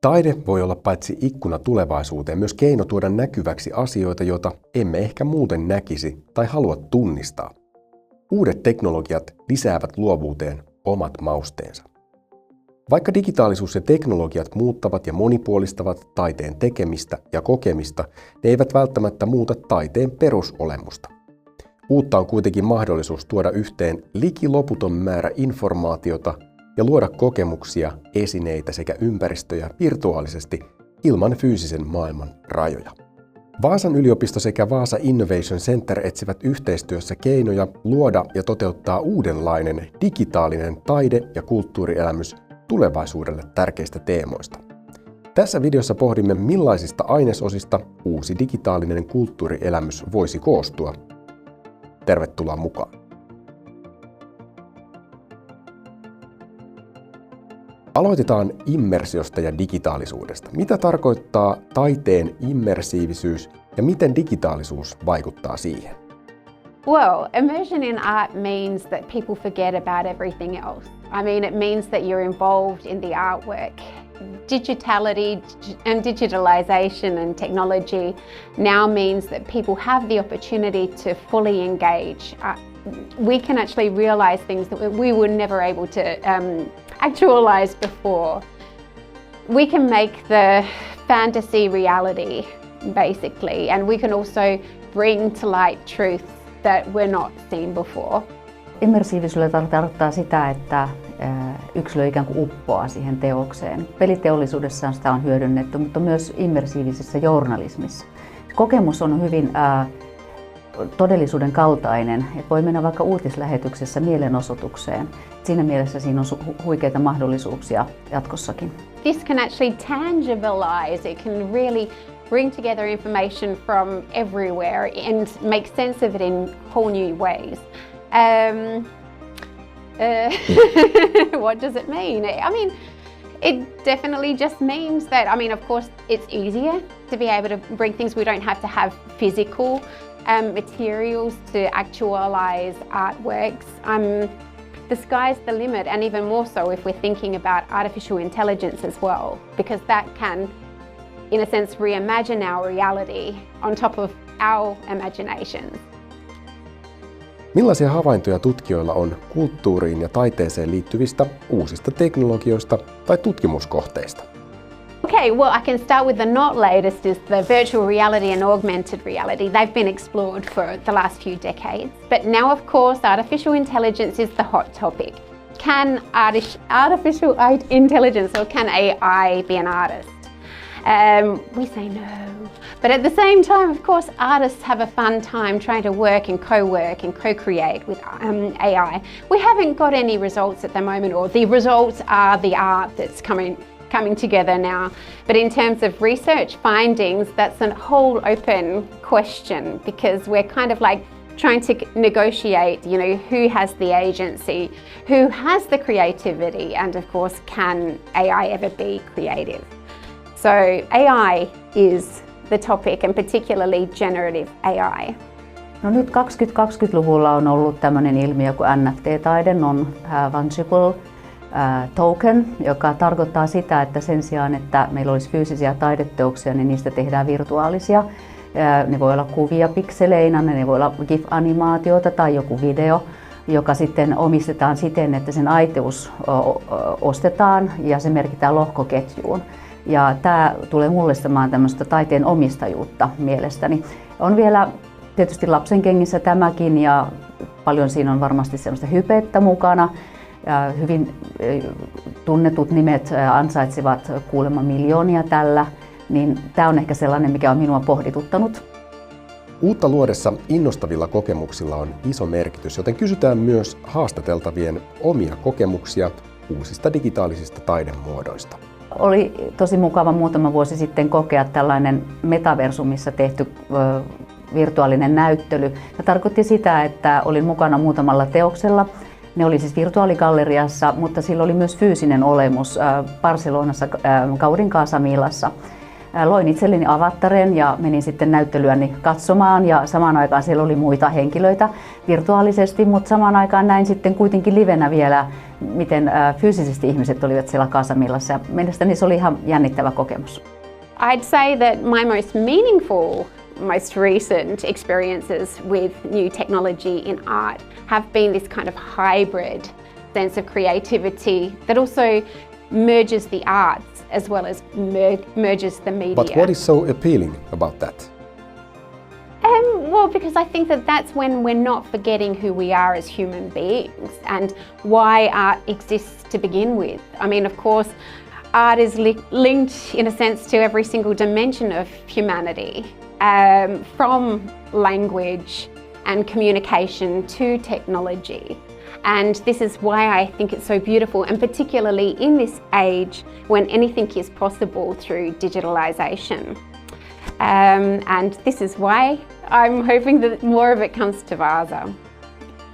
Taide voi olla paitsi ikkuna tulevaisuuteen, myös keino tuoda näkyväksi asioita, joita emme ehkä muuten näkisi tai halua tunnistaa. Uudet teknologiat lisäävät luovuuteen omat mausteensa. Vaikka digitaalisuus ja teknologiat muuttavat ja monipuolistavat taiteen tekemistä ja kokemista, ne eivät välttämättä muuta taiteen perusolemusta. Uutta on kuitenkin mahdollisuus tuoda yhteen liki loputon määrä informaatiota ja luoda kokemuksia, esineitä sekä ympäristöjä virtuaalisesti ilman fyysisen maailman rajoja. Vaasan yliopisto sekä Vaasa Innovation Center etsivät yhteistyössä keinoja luoda ja toteuttaa uudenlainen digitaalinen taide- ja kulttuurielämys tulevaisuudelle tärkeistä teemoista. Tässä videossa pohdimme, millaisista ainesosista uusi digitaalinen kulttuurielämys voisi koostua. Tervetuloa mukaan! Aloitetaan immersiosta ja digitaalisuudesta. Mitä tarkoittaa taiteen immersiivisyys ja miten digitaalisuus vaikuttaa siihen? Well, immersion in art means that people forget about everything else. I mean, it means that you're involved in the artwork. Digitality and digitalization and technology now means that people have the opportunity to fully engage. We can actually realize things that we were never able to actualize before. We can make the fantasy reality, basically, and we can also bring to light truths that we're not seen before. Immersiivisyydellä tarkoittaa sitä, että yksilö ikään kuin uppoaa siihen teokseen. Peliteollisuudessa sitä on hyödynnetty, mutta myös immersiivisessä journalismissa. Kokemus on hyvin todellisuuden kaltainen, että voi mennä vaikka uutislähetyksessä mielenosoitukseen. Siinä mielessä siinä on huikeita mahdollisuuksia jatkossakin. This can actually tangibilize, it can really bring together information from everywhere and make sense of it in whole new ways. What does it mean? I mean, it definitely just means that, of course, it's easier to be able to bring things. We don't have to have physical materials to actualize artworks. The sky's the limit, and even more so if we're thinking about artificial intelligence as well, because that can, in a sense, reimagine our reality on top of our imaginations. Millaisia havaintoja tutkijoilla on kulttuuriin ja taiteeseen liittyvistä uusista teknologioista tai tutkimuskohteista? Okay, well, I can start with the not latest is the virtual reality and augmented reality. They've been explored for the last few decades. But now, of course, artificial intelligence is the hot topic. Can artificial intelligence or can AI be an artist? We say no. But at the same time, of course, artists have a fun time trying to work and co-create with AI. We haven't got any results at the moment, or the results are the art that's coming together now. But in terms of research findings, that's a whole open question, because we're kind of like trying to negotiate, who has the agency, who has the creativity, and of course, can AI ever be creative? So AI is the topic, and particularly generative AI. No nyt 2020-luvulla on ollut tämmöinen ilmiö kuin NFT-taide, non-fungible token, joka tarkoittaa sitä, että sen sijaan, että meillä olisi fyysisiä taideteoksia, niin niistä tehdään virtuaalisia. Ne voi olla kuvia pikseleinä, ne voi olla GIF-animaatioita tai joku video, joka sitten omistetaan siten, että sen aiteus ostetaan ja se merkitään lohkoketjuun. Ja tämä tulee mullistamaan tämmöistä taiteen omistajuutta mielestäni. On vielä tietysti lapsenkengissä tämäkin, ja paljon siinä on varmasti semmoista hypettä mukana. Ja hyvin tunnetut nimet ansaitsevat kuulemma miljoonia tällä, niin tämä on ehkä sellainen, mikä on minua pohdituttanut. Uutta luodessa innostavilla kokemuksilla on iso merkitys, joten kysytään myös haastateltavien omia kokemuksia uusista digitaalisista taidemuodoista. Oli tosi mukava muutama vuosi sitten kokea tällainen metaversumissa tehty virtuaalinen näyttely. Ja tarkoitti sitä, että olin mukana muutamalla teoksella. Ne oli siis virtuaaligalleriassa, mutta sillä oli myös fyysinen olemus Barcelonassa Gaudin Casa Milassa. Loin itselleni avattaren ja menin sitten näyttelyäni katsomaan ja samaan aikaan siellä oli muita henkilöitä virtuaalisesti, mutta samaan aikaan näin sitten kuitenkin livenä vielä, miten fyysisesti ihmiset olivat siellä Casamillassa ja mielestäni se oli ihan jännittävä kokemus. I'd say that my most meaningful, most recent experiences with new technology in art have been this kind of hybrid sense of creativity that also merges the arts as well as merges the media. But what is so appealing about that? Well, because I think that that's when we're not forgetting who we are as human beings and why art exists to begin with. I mean, of course, art is linked in a sense to every single dimension of humanity, from language and communication to technology. And this is why I think it's so beautiful, and particularly in this age when anything is possible through digitalization. And this is why I'm hoping that more of it comes to Vaasa.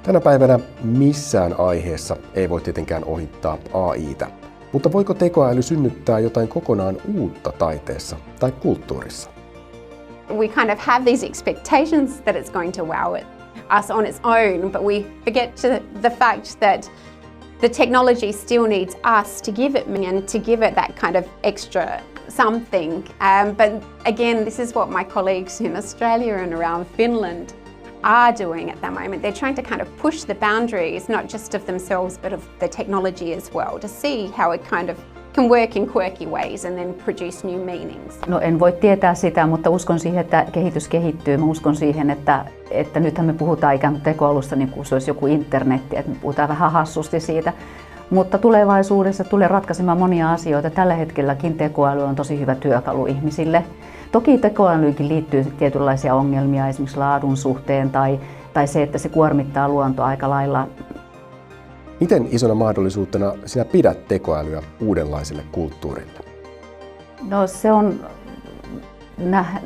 Tänä päivänä missään aiheessa ei voi tietenkään ohittaa AI:tä. Mutta voiko tekoäly synnyttää jotain kokonaan uutta taiteessa tai kulttuurissa? We kind of have these expectations that it's going to wow us on its own, but we forget the fact that the technology still needs us to give it meaning and to give it that kind of extra something. But again, this is what my colleagues in Australia and around Finland are doing at the moment. They're trying to kind of push the boundaries, not just of themselves, but of the technology as well, to see how it kind of can work in quirky ways and then produce new meanings. No en voi tietää sitä, mutta uskon siihen, että kehitys kehittyy. Mä uskon siihen, että nythän me puhutaan ikään kuin tekoälystä niin kuin se olisi joku internetti, että me puhutaan vähän hassusti siitä. Mutta tulevaisuudessa tulee ratkaisemaan monia asioita. Tällä hetkelläkin tekoäly on tosi hyvä työkalu ihmisille. Toki tekoälyynkin liittyy tietynlaisia ongelmia esimerkiksi laadun suhteen tai se, että se kuormittaa luontoa aika lailla. Miten isona mahdollisuutena sinä pidät tekoälyä uudenlaiselle kulttuurille? No se on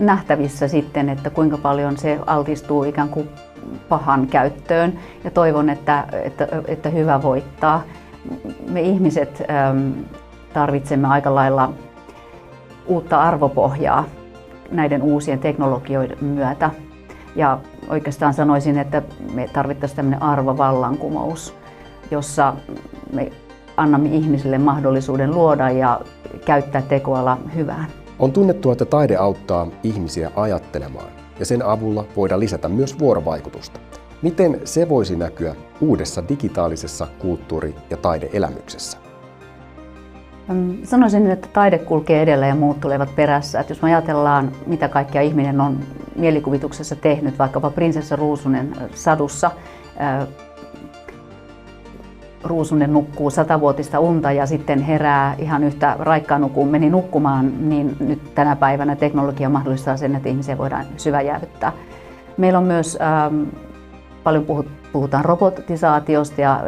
nähtävissä sitten, että kuinka paljon se altistuu ikään kuin pahan käyttöön ja toivon, että hyvä voittaa. Me ihmiset tarvitsemme aika lailla uutta arvopohjaa näiden uusien teknologioiden myötä. Ja oikeastaan sanoisin, että me tarvittaisiin tämmöinen arvovallankumous, jossa me annamme ihmisille mahdollisuuden luoda ja käyttää tekoälyä hyvään. On tunnettua, että taide auttaa ihmisiä ajattelemaan ja sen avulla voidaan lisätä myös vuorovaikutusta. Miten se voisi näkyä uudessa digitaalisessa kulttuuri- ja taideelämyksessä? Sanoisin, että taide kulkee edellä ja muut tulevat perässä. Että jos me ajatellaan, mitä kaikkea ihminen on mielikuvituksessa tehnyt, vaikkapa prinsessa Ruusunen sadussa, Ruusunen nukkuu 100-vuotista unta ja sitten herää ihan yhtä raikkaana kuin meni nukkumaan, niin nyt tänä päivänä teknologia mahdollistaa sen, että ihmisiä voidaan syväjäävyttää. Meillä on myös paljon puhutaan robotisaatiosta ja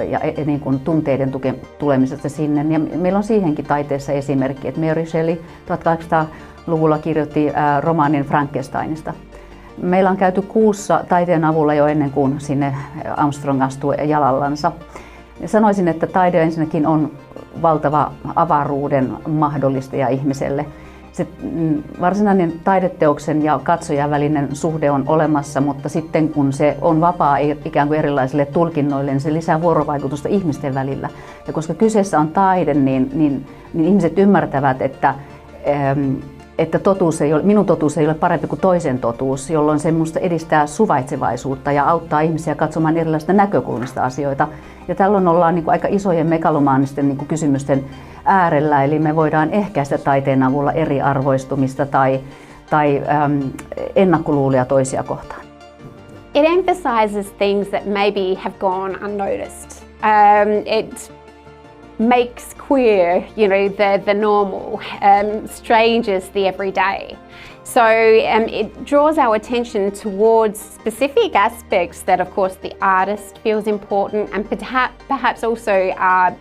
niin kuin tunteiden tulemisesta sinne. Ja meillä on siihenkin taiteessa esimerkki, että Mary Shelley 1800-luvulla kirjoitti romaanin Frankensteinista. Meillä on käyty kuussa taiteen avulla jo ennen kuin sinne Armstrong astui jalallansa. Sanoisin, että taide ensinnäkin on valtava avaruuden mahdollistaja ihmiselle. Se varsinainen taideteoksen ja katsojan välinen suhde on olemassa, mutta sitten kun se on vapaa ikään kuin erilaisille tulkinnoille, niin se lisää vuorovaikutusta ihmisten välillä. Ja koska kyseessä on taide, niin ihmiset ymmärtävät, että minun totuus ei ole parempi kuin toisen totuus, jolloin se minusta edistää suvaitsevaisuutta ja auttaa ihmisiä katsomaan erilaisista näkökulmista asioita. Ja tällöin ollaan niin kuin aika isojen megalomaanisten niin kuin kysymysten äärellä, eli me voidaan ehkäistä taiteen avulla eriarvoistumista tai ennakkoluulia toisia kohtaan. It emphasizes things that maybe have gone unnoticed. It makes queer, the normal, strange as the everyday. So it draws our attention towards specific aspects that, of course, the artist feels important and perhaps also are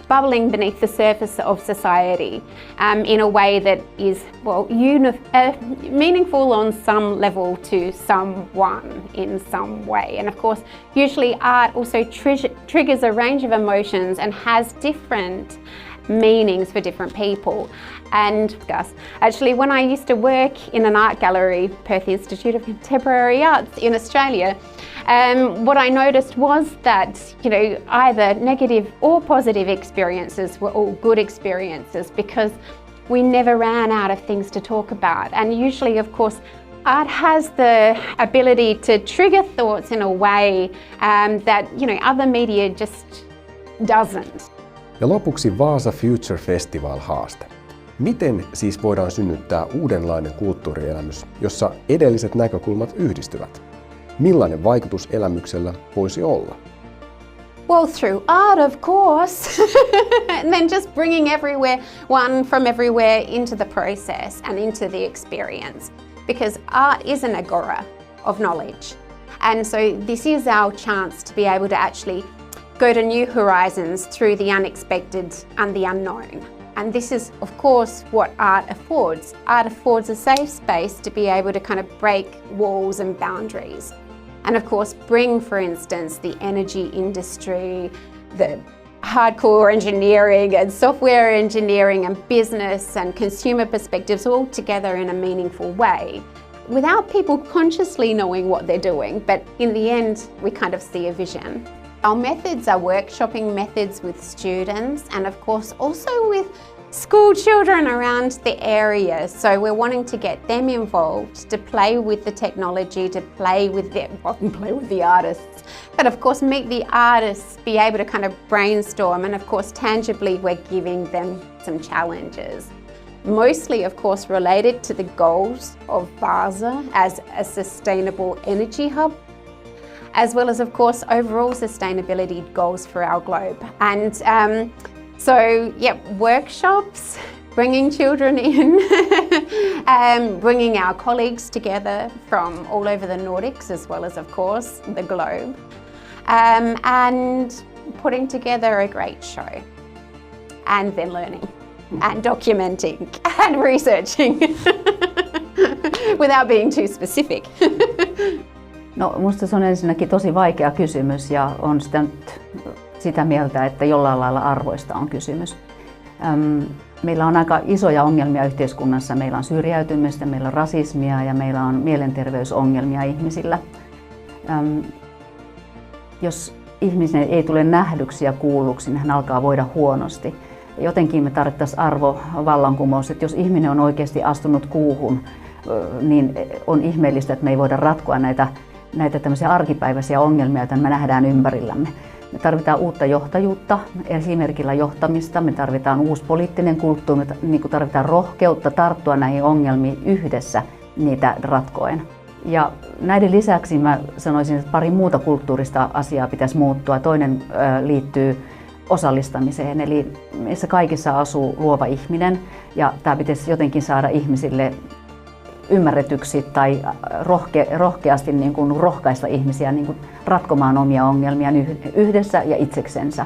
bubbling beneath the surface of society in a way that is, meaningful on some level to someone in some way. And of course, usually art also triggers a range of emotions and has different meanings for different people. And actually, when I used to work in an art gallery, Perth Institute of Contemporary Arts in Australia, what I noticed was that, either negative or positive experiences were all good experiences because we never ran out of things to talk about. And usually, of course, art has the ability to trigger thoughts in a way that, other media just doesn't. Ja lopuksi Vaasa Future Festival-haaste. Miten siis voidaan synnyttää uudenlainen kulttuurielämys, jossa edelliset näkökulmat yhdistyvät? Millainen vaikutus elämyksellä voisi olla? Well, through art, of course. And then just bringing one from everywhere into the process and into the experience. Because art is an agora of knowledge. And so this is our chance to be able to actually go to new horizons through the unexpected and the unknown. And this is, of course, what art affords. Art affords a safe space to be able to kind of break walls and boundaries. And of course, bring, for instance, the energy industry, the hardcore engineering and software engineering and business and consumer perspectives all together in a meaningful way without people consciously knowing what they're doing. But in the end, we kind of see a vision. Our methods are workshopping methods with students and of course also with school children around the area. So we're wanting to get them involved, to play with the technology, to play with the artists. But of course meet the artists, be able to kind of brainstorm, and of course tangibly we're giving them some challenges. Mostly of course related to the goals of Vaasa as a sustainable energy hub, as well as of course overall sustainability goals for our globe. And workshops, bringing children in, bringing our colleagues together from all over the Nordics as well as of course the globe, and putting together a great show, and then learning and documenting and researching without being too specific. No, musta se on ensinnäkin tosi vaikea kysymys ja on sitä mieltä, että jollain lailla arvoista on kysymys. Meillä on aika isoja ongelmia yhteiskunnassa. Meillä on syrjäytymistä, meillä on rasismia ja meillä on mielenterveysongelmia ihmisillä. Jos ihminen ei tule nähdyksi ja kuulluksi, niin hän alkaa voida huonosti. Jotenkin me tarvittaisiin arvovallankumous, että jos ihminen on oikeasti astunut kuuhun, niin on ihmeellistä, että me ei voida ratkoa näitä tämmöisiä arkipäiväisiä ongelmia, joita me nähdään ympärillämme. Me tarvitaan uutta johtajuutta, esimerkillä johtamista, me tarvitaan uusi poliittinen kulttuuri, me tarvitaan rohkeutta tarttua näihin ongelmiin yhdessä niitä ratkoen. Ja näiden lisäksi mä sanoisin, että pari muuta kulttuurista asiaa pitäisi muuttua. Toinen liittyy osallistamiseen, eli meissä kaikissa asuu luova ihminen ja tämä pitäisi jotenkin saada ihmisille ymmärretyksi tai rohkeasti niin kuin rohkaista ihmisiä niin kuin ratkomaan omia ongelmiaan yhdessä ja itseksensä.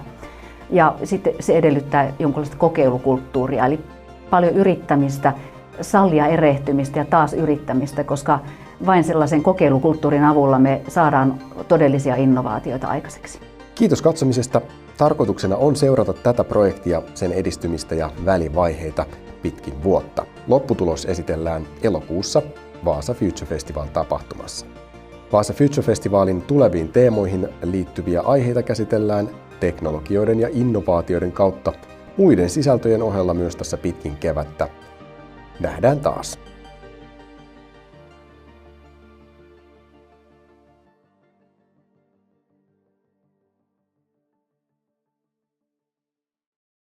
Ja sitten se edellyttää jonkinlaista kokeilukulttuuria, eli paljon yrittämistä, sallia erehtymistä ja taas yrittämistä, koska vain sellaisen kokeilukulttuurin avulla me saadaan todellisia innovaatioita aikaiseksi. Kiitos katsomisesta. Tarkoituksena on seurata tätä projektia, sen edistymistä ja välivaiheita pitkin vuotta. Lopputulos esitellään elokuussa Vaasa Future Festival -tapahtumassa. Vaasa Future Festivalin tuleviin teemoihin liittyviä aiheita käsitellään teknologioiden ja innovaatioiden kautta muiden sisältöjen ohella myös tässä pitkin kevättä. Nähdään taas!